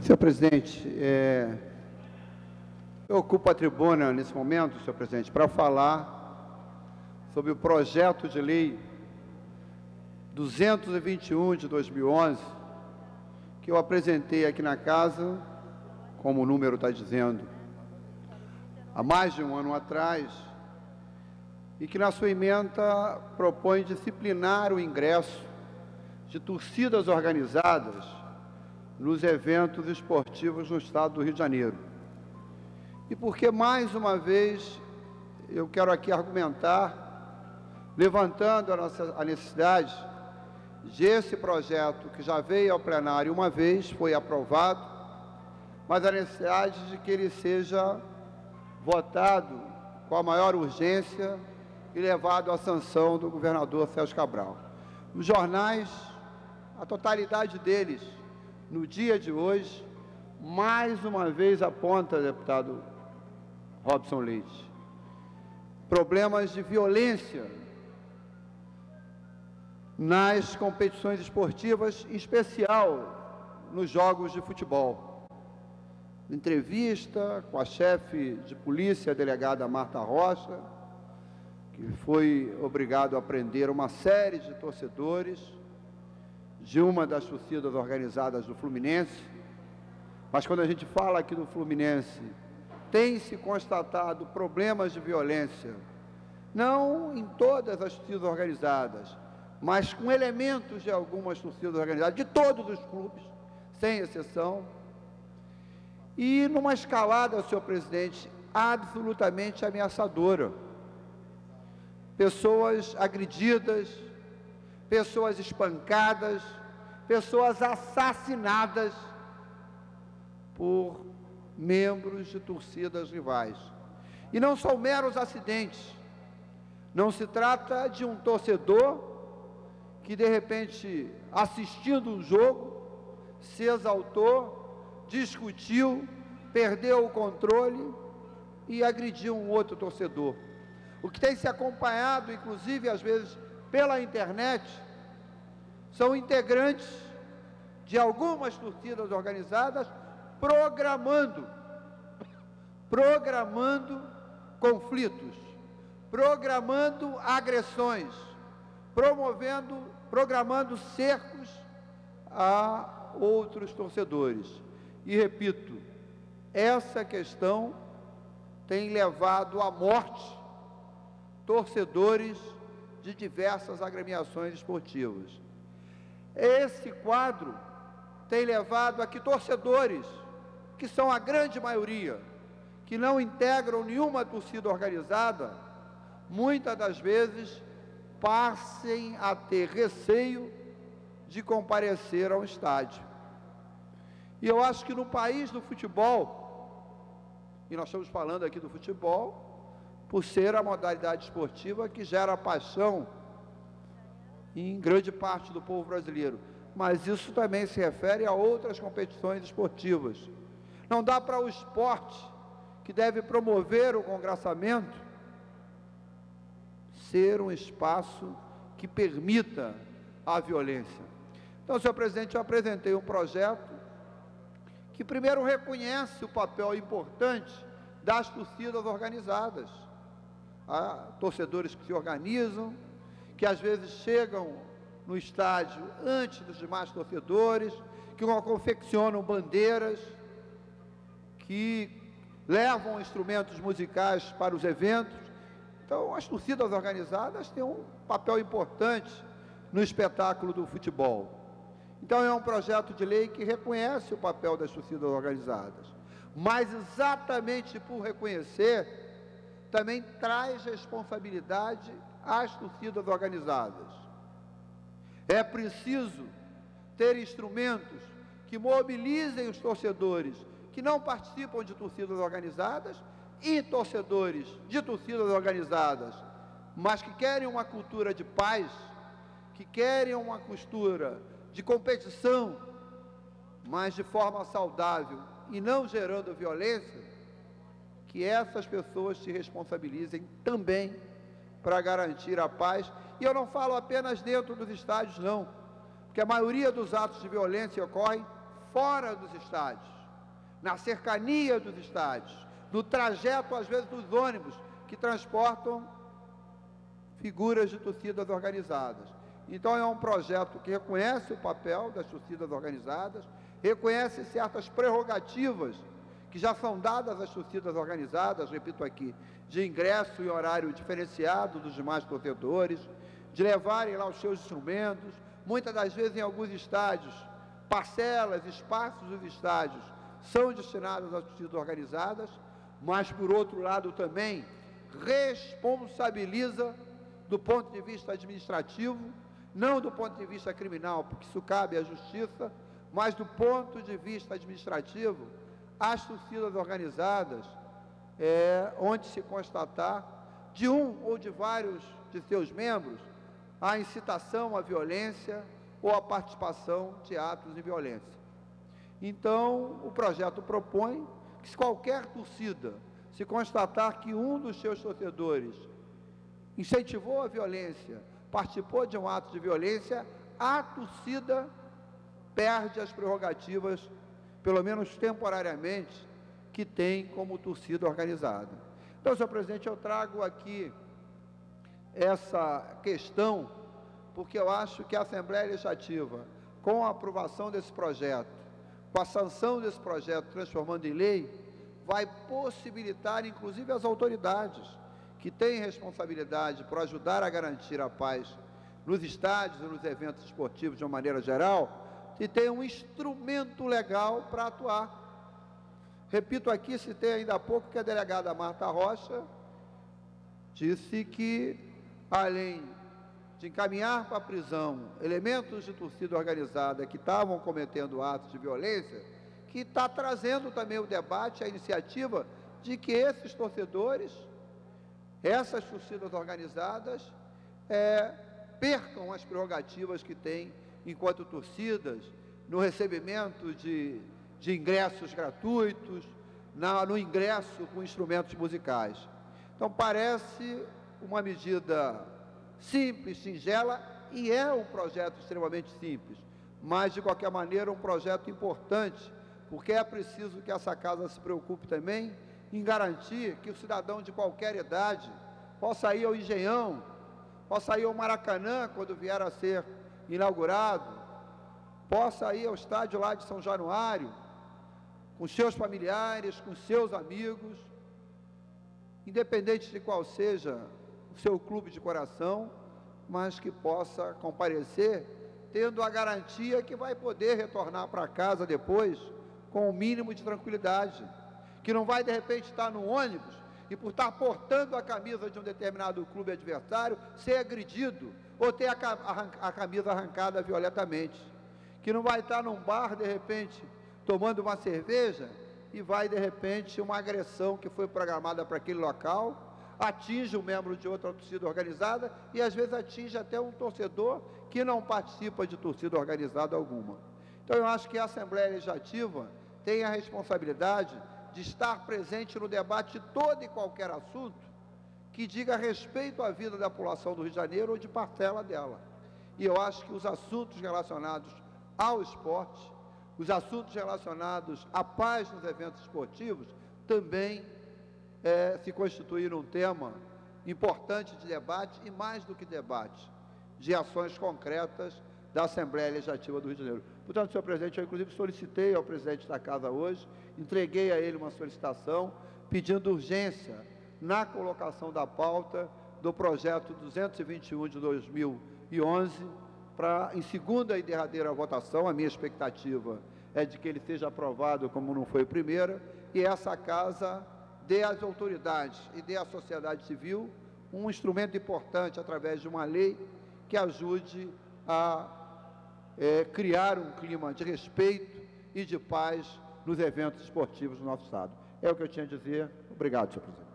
Senhor presidente, eu ocupo a tribuna nesse momento, senhor presidente, para falar sobre o projeto de lei 221 de 2011, que eu apresentei aqui na casa, como o número está dizendo, há mais de um ano atrás, e que na sua emenda propõe disciplinar o ingresso de torcidas organizadas nos eventos esportivos no estado do Rio de Janeiro. E porque, mais uma vez, eu quero aqui argumentar, levantando a necessidade de esse projeto, que já veio ao plenário uma vez, foi aprovado, mas a necessidade de que ele seja votado com a maior urgência e levado à sanção do governador Sérgio Cabral. Os jornais, a totalidade deles, no dia de hoje, mais uma vez aponta, deputado Robson Leite, problemas de violência nas competições esportivas, em especial nos jogos de futebol. Entrevista com a chefe de polícia, a delegada Marta Rocha, que foi obrigado a prender uma série de torcedores de uma das torcidas organizadas do Fluminense. Mas quando a gente fala aqui do Fluminense, tem-se constatado problemas de violência, não em todas as torcidas organizadas, mas com elementos de algumas torcidas organizadas, de todos os clubes, sem exceção, e numa escalada, senhor presidente, absolutamente ameaçadora. Pessoas agredidas, pessoas espancadas, pessoas assassinadas por membros de torcidas rivais. E não são meros acidentes. Não se trata de um torcedor que, de repente, assistindo um jogo, se exaltou, discutiu, perdeu o controle e agrediu um outro torcedor. O que tem se acompanhado, inclusive, às vezes, pela internet, são integrantes de algumas torcidas organizadas programando conflitos, programando agressões, programando cercos a outros torcedores. E repito, essa questão tem levado à morte torcedores de diversas agremiações esportivas. Esse quadro tem levado a que torcedores, que são a grande maioria, que não integram nenhuma torcida organizada, muitas das vezes passem a ter receio de comparecer ao estádio. E eu acho que no país do futebol, e nós estamos falando aqui do futebol, por ser a modalidade esportiva que gera paixão em grande parte do povo brasileiro. Mas isso também se refere a outras competições esportivas. Não dá para o esporte, que deve promover o congraçamento, ser um espaço que permita a violência. Então, senhor presidente, eu apresentei um projeto que primeiro reconhece o papel importante das torcidas organizadas. Há torcedores que se organizam, que às vezes chegam no estádio antes dos demais torcedores, que confeccionam bandeiras, que levam instrumentos musicais para os eventos. Então, as torcidas organizadas têm um papel importante no espetáculo do futebol. Então, é um projeto de lei que reconhece o papel das torcidas organizadas, mas exatamente por reconhecer, também traz responsabilidade às torcidas organizadas. É preciso ter instrumentos que mobilizem os torcedores que não participam de torcidas organizadas e torcedores de torcidas organizadas, mas que querem uma cultura de paz, que querem uma cultura de competição, mas de forma saudável e não gerando violência, que essas pessoas se responsabilizem também para garantir a paz. E eu não falo apenas dentro dos estádios, não, porque a maioria dos atos de violência ocorrem fora dos estádios, na cercania dos estádios, no trajeto, às vezes, dos ônibus que transportam figuras de torcidas organizadas. Então, é um projeto que reconhece o papel das torcidas organizadas, reconhece certas prerrogativas que já são dadas às torcidas organizadas, repito aqui, de ingresso em horário diferenciado dos demais torcedores, de levarem lá os seus instrumentos, muitas das vezes em alguns estádios, parcelas, espaços dos estádios são destinados às torcidas organizadas, mas, por outro lado, também responsabiliza do ponto de vista administrativo, não do ponto de vista criminal, porque isso cabe à justiça, mas do ponto de vista administrativo, as torcidas organizadas, onde se constatar de um ou de vários de seus membros a incitação à violência ou a participação de atos de violência. Então, o projeto propõe que, se qualquer torcida se constatar que um dos seus torcedores incentivou a violência, participou de um ato de violência, a torcida perde as prerrogativas, pelo menos temporariamente, que tem como torcida organizada. Então, senhor presidente, eu trago aqui essa questão, porque eu acho que a Assembleia Legislativa, com a aprovação desse projeto, com a sanção desse projeto, transformando em lei, vai possibilitar, inclusive, as autoridades que têm responsabilidade por ajudar a garantir a paz nos estádios e nos eventos esportivos de uma maneira geral, e tem um instrumento legal para atuar. Repito aqui, citei ainda há pouco que a delegada Marta Rocha disse que, além de encaminhar para a prisão elementos de torcida organizada que estavam cometendo atos de violência, que está trazendo também o debate, a iniciativa de que esses torcedores, essas torcidas organizadas, percam as prerrogativas que têm enquanto torcidas, no recebimento de ingressos gratuitos, no ingresso com instrumentos musicais. Então, parece uma medida simples, singela, e é um projeto extremamente simples, mas, de qualquer maneira, um projeto importante, porque é preciso que essa casa se preocupe também em garantir que o cidadão de qualquer idade possa ir ao Engenhão, possa ir ao Maracanã, quando vier a ser inaugurado, possa ir ao estádio lá de São Januário, com seus familiares, com seus amigos, independente de qual seja o seu clube de coração, mas que possa comparecer, tendo a garantia que vai poder retornar para casa depois com o mínimo de tranquilidade, que não vai de repente estar no ônibus e, por estar portando a camisa de um determinado clube adversário, ser agredido ou ter a camisa arrancada violentamente, que não vai estar num bar de repente tomando uma cerveja e vai de repente uma agressão que foi programada para aquele local, atinge um membro de outra torcida organizada e às vezes atinge até um torcedor que não participa de torcida organizada alguma. Então, eu acho que a Assembleia Legislativa tem a responsabilidade de estar presente no debate de todo e qualquer assunto que diga respeito à vida da população do Rio de Janeiro ou de parcela dela. E eu acho que os assuntos relacionados ao esporte, os assuntos relacionados à paz nos eventos esportivos, também se constituíram um tema importante de debate e, mais do que debate, de ações concretas da Assembleia Legislativa do Rio de Janeiro. Portanto, senhor presidente, eu inclusive solicitei ao presidente da Casa hoje, entreguei a ele uma solicitação pedindo urgência na colocação da pauta do projeto 221 de 2011 para, em segunda e derradeira votação, a minha expectativa é de que ele seja aprovado como não foi a primeira, e essa Casa dê às autoridades e dê à sociedade civil um instrumento importante através de uma lei que ajude a criar um clima de respeito e de paz nos eventos esportivos do nosso Estado. É o que eu tinha a dizer. Obrigado, senhor presidente.